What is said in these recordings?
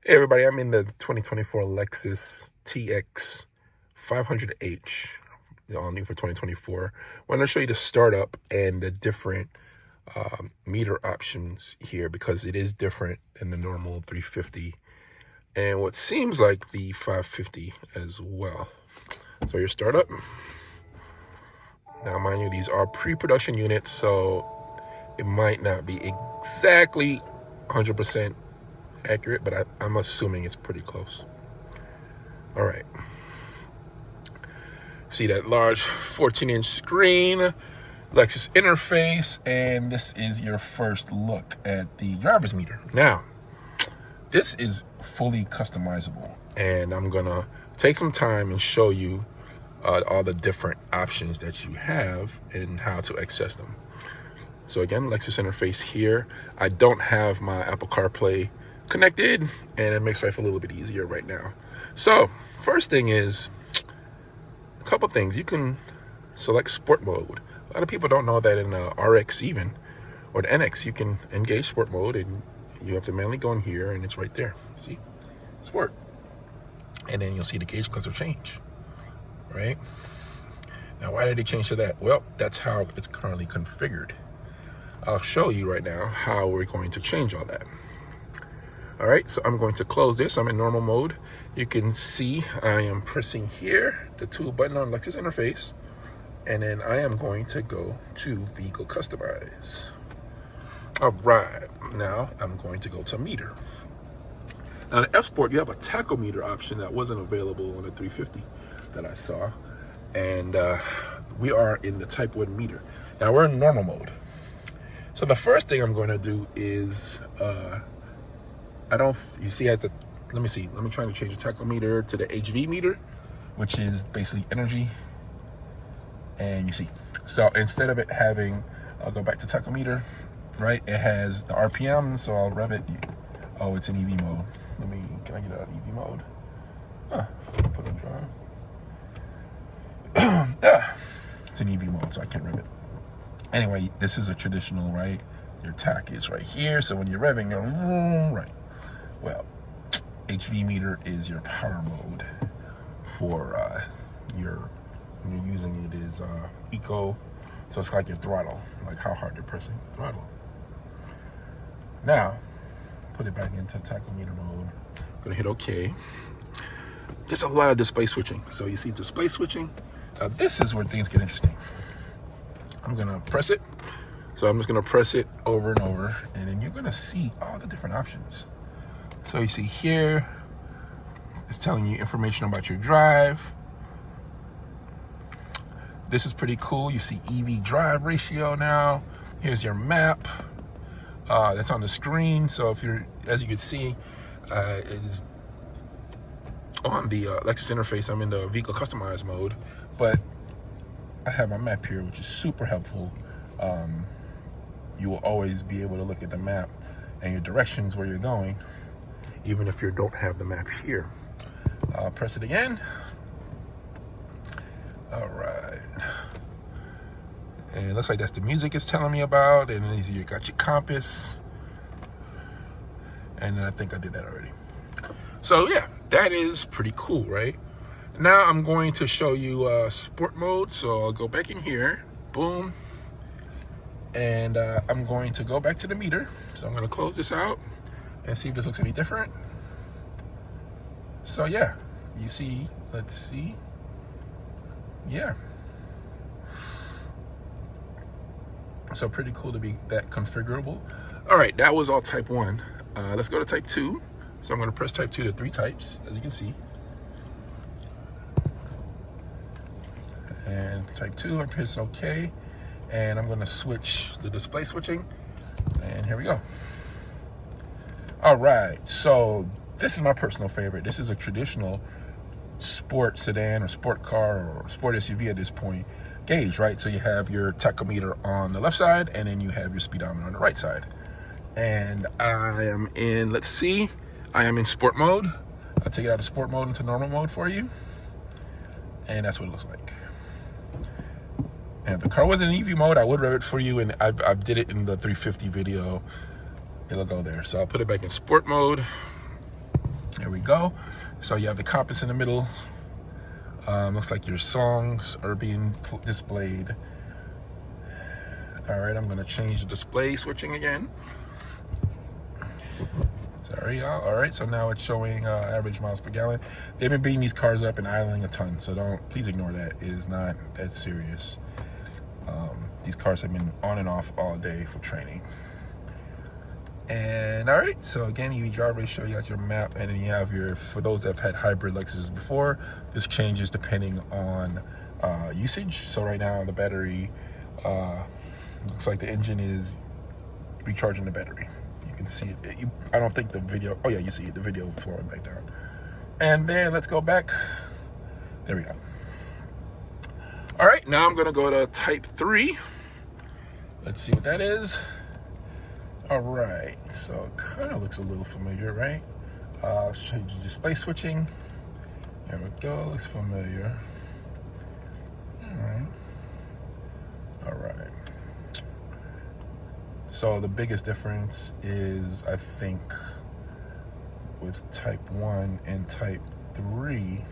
Hey everybody, I'm in the 2024 Lexus TX 500H, all new for 2024. I want to show you the startup and the different meter options here because it is different than the normal 350 and what seems like the 550 as well. So your startup. Now mind you, these are pre-production units, so it might not be exactly 100% accurate, but I'm assuming it's pretty close. All right. See that large 14-inch screen, Lexus Interface, and this is your first look at the driver's meter. Now, this is fully customizable, and I'm gonna take some time and show you all the different options that you have and how to access them. So again, Lexus Interface here. I don't have my Apple CarPlay connected, and it makes life a little bit easier right now. So first thing is, a couple things. You can select sport mode. A lot of people don't know that in the RX even, or the NX, you can engage sport mode, and you have to manually go in here, and it's right there. See? Sport. And then you'll see the gauge cluster change, right? Now, why did they change to that? Well, that's how it's currently configured. I'll show you right now how we're going to change all that. All right, so I'm going to close this. I'm in normal mode. You can see I am pressing here, the tool button on Lexus Interface, and then I am going to go to Vehicle Customize. All right, now I'm going to go to Meter. Now in F-Sport, you have a tachometer option that wasn't available on the 350 that I saw, and we are in the Type 1 meter. Now we're in normal mode. So the first thing I'm going to do is, you see let me try to change the tachometer to the HV meter, which is basically energy. And you see, so instead of it having, I'll go back to tachometer, right? It has the RPM, so I'll rev it. Oh, it's in EV mode. Can I get out of EV mode? Put on drive. It's in EV mode, so I can't rev it. Anyway, this is a traditional, right? Your tach is right here, so when you're revving, you're right. Well, HV meter is your power mode for when you're using it is eco, so it's like your throttle, like how hard you're pressing the throttle. Now, put it back into tachometer mode. I'm gonna hit OK. There's a lot of display switching. So you see display switching. Now this is where things get interesting. I'm gonna press it. So I'm just gonna press it over and over, and then you're gonna see all the different options. So you see here, it's telling you information about your drive. This is pretty cool. You see EV drive ratio now. Here's your map. That's on the screen. So if you're, as you can see, it is on the Lexus Interface. I'm in the Vehicle Customize mode, but I have my map here, which is super helpful. You will always be able to look at the map and your directions where you're going, even if you don't have the map here. I'll press it again. All right. And it looks like that's the music it's telling me about. And then you got your compass. And then I think I did that already. So yeah, that is pretty cool, right? Now I'm going to show you sport mode. So I'll go back in here, boom. And I'm going to go back to the meter. So I'm gonna close this out and see if this looks any different. So yeah, you see, let's see. Yeah. So pretty cool to be that configurable. All right, that was all type 1. Let's go to type 2. So I'm gonna press type 2 to 3 types, as you can see. And type 2, I press OK. And I'm gonna switch the display switching. And here we go. All right, so this is my personal favorite. This is a traditional sport sedan or sport car or sport SUV at this point gauge, right? So you have your tachometer on the left side, and then you have your speedometer on the right side. And I am in, let's see, I am in sport mode. I'll take it out of sport mode into normal mode for you. And that's what it looks like. And if the car was in EV mode, I would rev it for you, and I did it in the 350 video. It'll go there. So I'll put it back in sport mode. There we go. So you have the compass in the middle. Looks like your songs are being displayed. All right, I'm gonna change the display switching again. Sorry, y'all. All right, so now it's showing average miles per gallon. They've been beating these cars up and idling a ton, so please ignore that. It is not that serious. These cars have been on and off all day for training. And all right, so again, you drive show, you got your map, and then you have your, for those that have had hybrid Lexuses before, this changes depending on usage. So right now the battery, looks like the engine is recharging the battery. You can see it. I don't think the video, oh yeah, you see it, the video flowing back down. And then let's go back. There we go. All right, now I'm gonna go to type 3. Let's see what that is. All right, so it kind of looks a little familiar, right? Let's change the display switching. There we go, looks familiar. All right. So the biggest difference is, I think, with type 1 and type 3,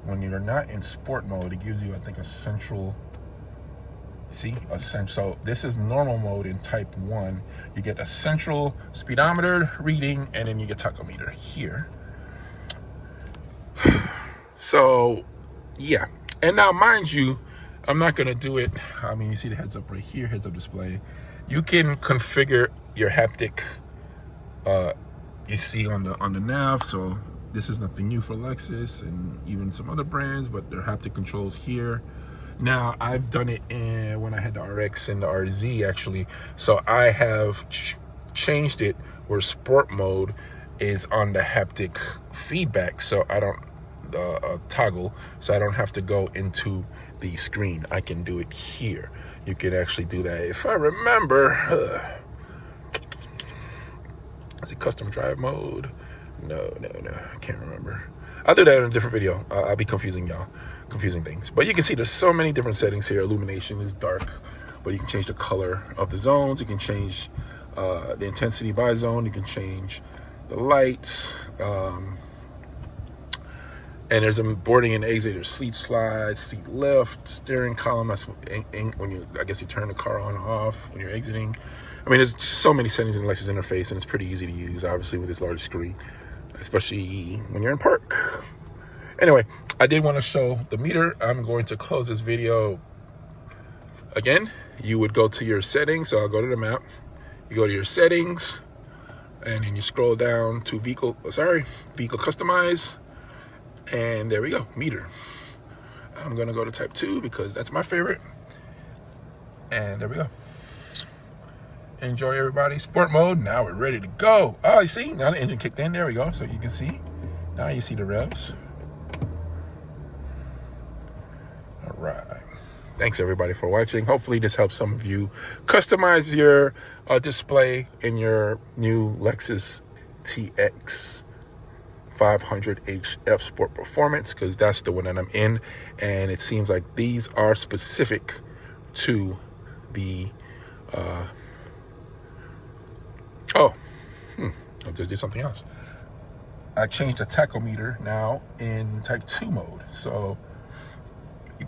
when you're not in sport mode, it gives you, I think, a central, so this is normal mode in type 1. You get a central speedometer reading, and then you get tachometer here. So yeah, and now mind you, I'm not gonna do it. I mean, you see the heads up right here, heads up display. You can configure your haptic, you see on the nav. So this is nothing new for Lexus and even some other brands, but their haptic controls here. Now, I've done it when I had the RX and the RZ, actually. So I have changed it where sport mode is on the haptic feedback. So I don't toggle, so I don't have to go into the screen. I can do it here. You can actually do that. If I remember, is it custom drive mode? No, I can't remember. I'll do that in a different video. I'll be confusing things. But you can see there's so many different settings here. Illumination is dark, but you can change the color of the zones. You can change the intensity by zone. You can change the lights. And there's a boarding and exit. There's seat slide, seat lift, steering column. That's when you, I guess you turn the car on or off when you're exiting. I mean, there's so many settings in the Lexus Interface, and it's pretty easy to use, obviously, with this large screen, especially when you're in park. Anyway, I did want to show the meter. I'm going to close this video. Again, you would go to your settings. So I'll go to the map. You go to your settings, and then you scroll down to vehicle customize. And there we go, meter. I'm gonna go to type 2 because that's my favorite. And there we go. Enjoy, everybody. Sport mode, now we're ready to go. Oh, you see, now the engine kicked in, there we go. So you can see, now you see the revs. All right. Thanks everybody for watching. Hopefully this helps some of you customize your display in your new Lexus TX 500 HF Sport Performance, because that's the one that I'm in, and it seems like these are specific to the I just did something else. I changed the tachometer now in type 2 mode, so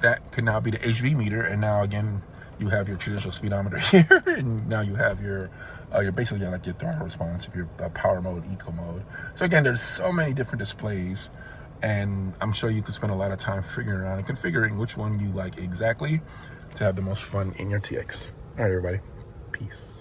that can now be the HV meter, and now again you have your traditional speedometer here, and now you have your you're basically like your throttle response if you're power mode, eco mode. So again, there's so many different displays, and I'm sure you could spend a lot of time figuring out and configuring which one you like exactly to have the most fun in your TX. All right, everybody, peace.